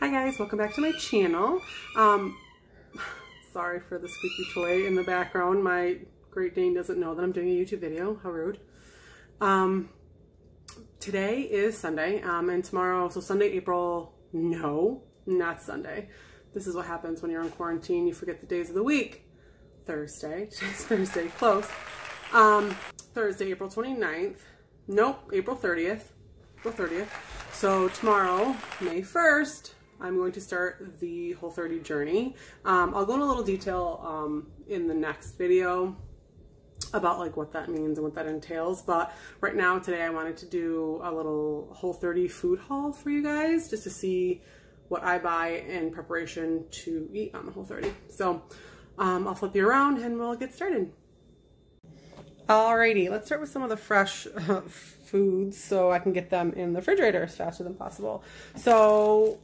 Hi guys, welcome back to my channel. Sorry for the squeaky toy in the background. My Great Dane doesn't know that I'm doing a YouTube video. How rude. Today is Sunday, and tomorrow, so Sunday, no, not Sunday. This is what happens when you're in quarantine. You forget the days of the week. Thursday, today's Thursday, close. Thursday, April 29th. Nope, April 30th. April 30th. So tomorrow, May 1st, I'm going to start the Whole30 journey. I'll go into a little detail in the next video about like what that means and what that entails. But right now, today, I wanted to do a little Whole30 food haul for you guys, just to see what I buy in preparation to eat on the Whole30. So I'll flip you around and we'll get started. Alrighty, let's start with some of the fresh foods so I can get them in the refrigerator as faster than possible. So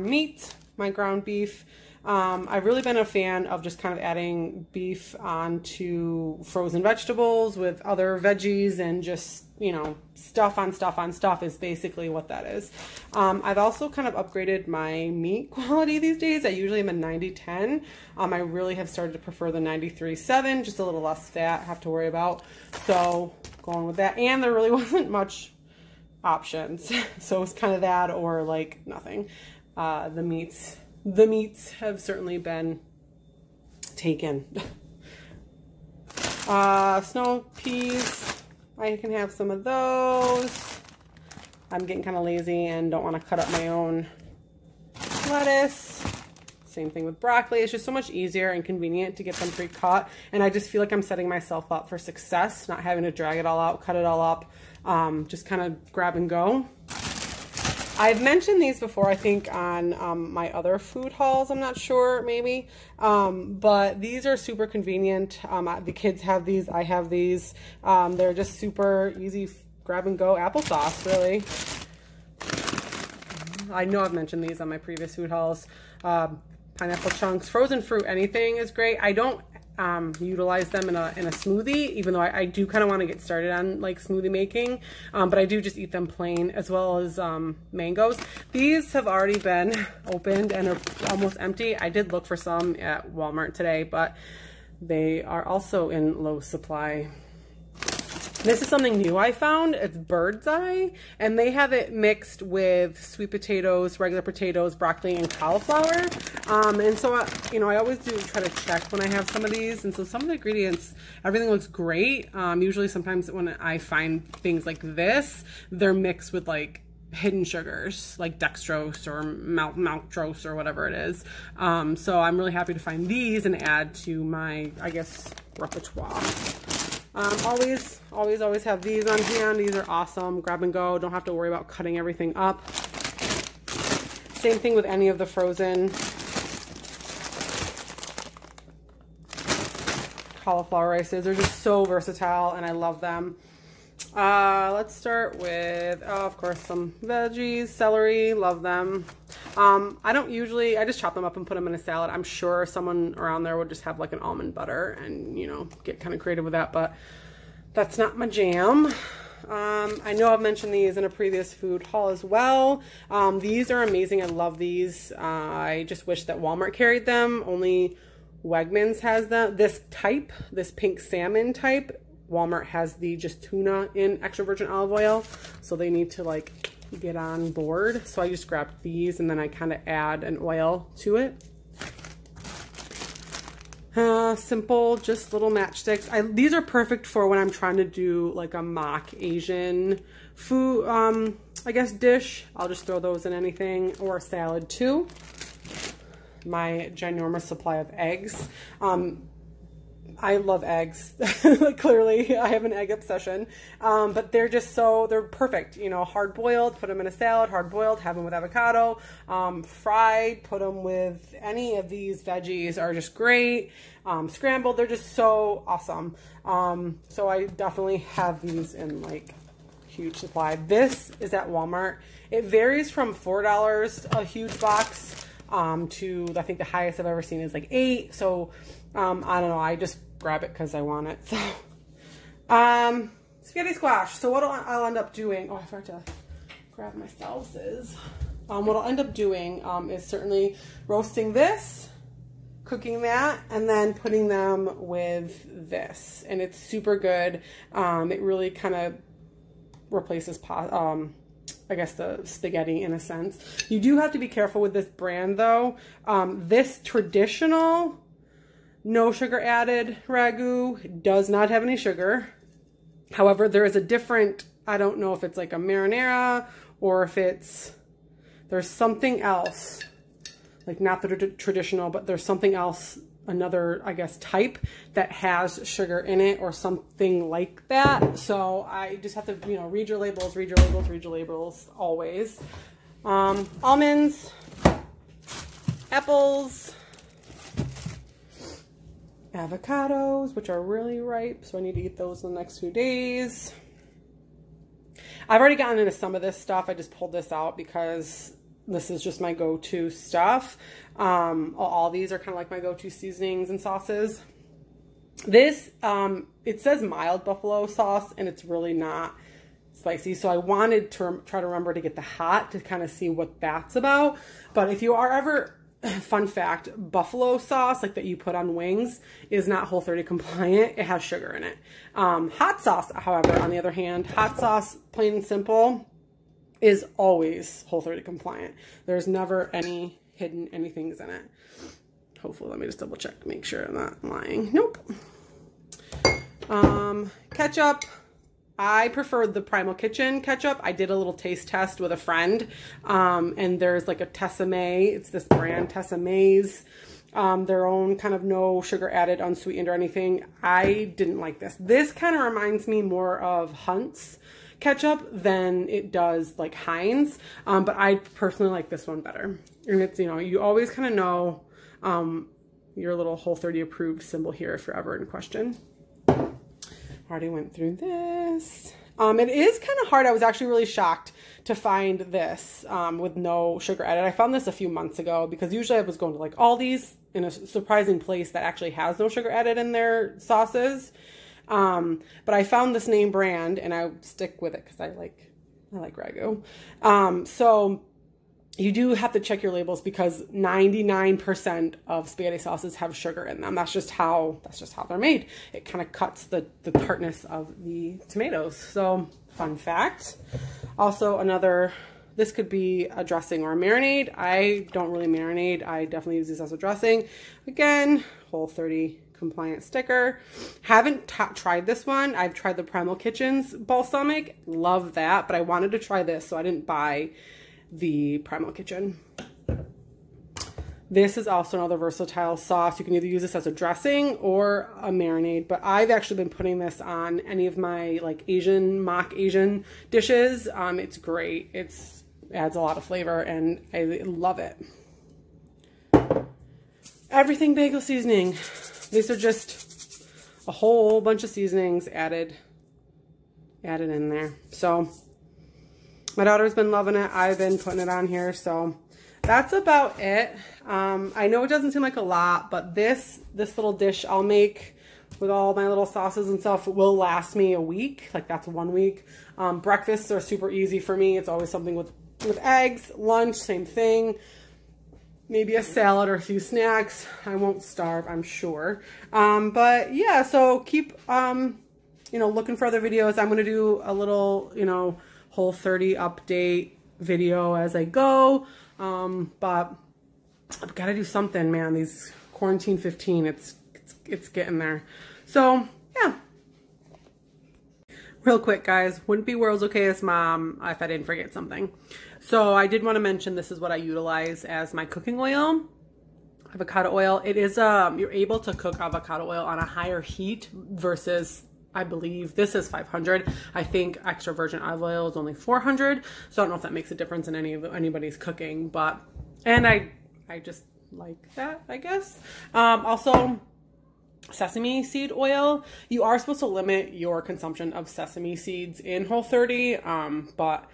meat, my ground beef. I've really been a fan of just kind of adding beef onto frozen vegetables with other veggies, and just, you know, stuff on stuff on stuff is basically what that is. I've also kind of upgraded my meat quality these days. I usually am a 90-10. I really have started to prefer the 93-7, just a little less fat I have to worry about. So going with that, and there really wasn't much options. So it's kind of that or like nothing. The meats have certainly been taken. Snow peas, I can have some of those. I'm getting kind of lazy and don't want to cut up my own lettuce. Same thing with broccoli. It's just so much easier and convenient to get them pre-cut. And I just feel like I'm setting myself up for success, not having to drag it all out, cut it all up, just kind of grab and go. I've mentioned these before, I think, on my other food hauls. I'm not sure, maybe. But these are super convenient. The kids have these. I have these. They're just super easy grab and go applesauce, really. I know I've mentioned these on my previous food hauls. Pineapple chunks, frozen fruit, anything is great. I don't utilize them in a smoothie, even though I do kind of want to get started on like smoothie making, but I do just eat them plain, as well as mangoes. These have already been opened and are almost empty. I did look for some at Walmart today, but they are also in low supply. This is something new I found. It's Bird's Eye, and they have it mixed with sweet potatoes, regular potatoes, broccoli, and cauliflower. And so, you know, I always do try to check when I have some of these. And so some of the ingredients, everything looks great. Usually sometimes when I find things like this, they're mixed with like hidden sugars, like dextrose or maltose or whatever it is. So I'm really happy to find these and add to my, I guess, repertoire. Always have these on hand. These are awesome. Grab and go. Don't have to worry about cutting everything up. Same thing with any of the frozen cauliflower rices. They're just so versatile and I love them. Let's start with, of course, some veggies. Celery, love them. I just chop them up and put them in a salad. I'm sure someone around there would just have like an almond butter and, you know, get kind of creative with that, but that's not my jam. I know I've mentioned these in a previous food haul as well. These are amazing. I love these. I just wish that Walmart carried them. Only Wegmans has them. This type, this pink salmon type, Walmart has the just tuna in extra virgin olive oil. So they need to like get on board. So I just grabbed these and then I kind of add an oil to it. Simple, just little matchsticks. These are perfect for when I'm trying to do like a mock Asian food, I guess, dish. I'll just throw those in anything, or a salad too. My ginormous supply of eggs. I love eggs. Clearly, I have an egg obsession. But they're just they're perfect. You know, hard boiled, put them in a salad, hard boiled, have them with avocado. Fried, put them with any of these veggies are just great. Scrambled, they're just so awesome. So I definitely have these in like huge supply. This is at Walmart. It varies from $4 a huge box to, I think the highest I've ever seen is like $8. So I don't know, I just grab it because I want it. So spaghetti squash. So what I'll end up doing, oh, I forgot to grab my sauces. what I'll end up doing is certainly roasting this, cooking that, and then putting them with this. And it's super good. It really kind of replaces, I guess, the spaghetti in a sense. You do have to be careful with this brand though. This traditional, no sugar added ragu does not have any sugar. However, there is a different, I don't know if it's like a marinara or if there's something else, like not the traditional, but there's something else, another, I guess, type that has sugar in it or something like that. So I just have to, you know, read your labels, read your labels, read your labels always. Almonds, apples, avocados, which are really ripe, so I need to eat those in the next few days. I've already gotten into some of this stuff. I just pulled this out because this is just my go-to stuff. All these are kind of like my go-to seasonings and sauces. This, it says mild buffalo sauce, and it's really not spicy. So I wanted to try to remember to get the hot to kind of see what that's about. But if you are ever, fun fact, buffalo sauce like that you put on wings is not Whole30 compliant. It has sugar in it. Hot sauce, however, on the other hand, hot sauce, plain and simple, is always Whole30 compliant. There's never any hidden anythings in it. Hopefully, let me just double check, make sure I'm not lying. Nope. Ketchup. I preferred the Primal Kitchen ketchup. I did a little taste test with a friend, and there's like a Tessemae. It's this brand, Tessemae's, their own kind of no sugar added, unsweetened or anything. I didn't like this. This kind of reminds me more of Hunt's ketchup than it does like Heinz, but I personally like this one better. And it's, you know, you always kind of know your little Whole30 approved symbol here if you're ever in question. Already went through this. It is kind of hard. I was actually really shocked to find this with no sugar added. I found this a few months ago because usually I was going to like Aldi's, in a surprising place that actually has no sugar added in their sauces. But I found this name brand and I stick with it because I like ragu. So you do have to check your labels because 99% of spaghetti sauces have sugar in them. That's just how they're made. It kind of cuts the tartness of the tomatoes. So fun fact. Also this could be a dressing or a marinade. I don't really marinate. I definitely use this as a dressing. Again, Whole30 compliant sticker. Haven't tried this one. I've tried the Primal Kitchen's balsamic. Love that, but I wanted to try this, so I didn't buy the Primal Kitchen. This is also another versatile sauce. You can either use this as a dressing or a marinade, but I've actually been putting this on any of my like mock Asian dishes. It's great. It adds a lot of flavor and I love it. Everything bagel seasoning. These are just a whole bunch of seasonings added in there. So my daughter's been loving it. I've been putting it on here. So that's about it. I know it doesn't seem like a lot, but this little dish I'll make with all my little sauces and stuff will last me a week. Like that's 1 week. Breakfasts are super easy for me. It's always something with eggs. Lunch, same thing. Maybe a salad or a few snacks. I won't starve, I'm sure. But yeah, so keep, looking for other videos. I'm going to do a little, Whole30 update video as I go. But I've got to do something, man. These quarantine 15, it's getting there. So yeah. Real quick, guys, wouldn't be world's okayest mom if I didn't forget something. So I did want to mention this is what I utilize as my cooking oil, avocado oil. It is, you're able to cook avocado oil on a higher heat versus, I believe, this is 500. I think extra virgin olive oil is only 400. So I don't know if that makes a difference in anybody's cooking, but, and I just like that, I guess. Also, sesame seed oil. You are supposed to limit your consumption of sesame seeds in Whole30, but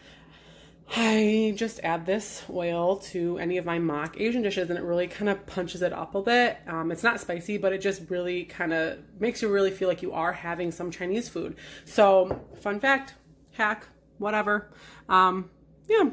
I just add this oil to any of my mock Asian dishes and it really kind of punches it up a bit. It's not spicy, but it just really kind of makes you really feel like you are having some Chinese food. So fun fact, hack, whatever. Yeah.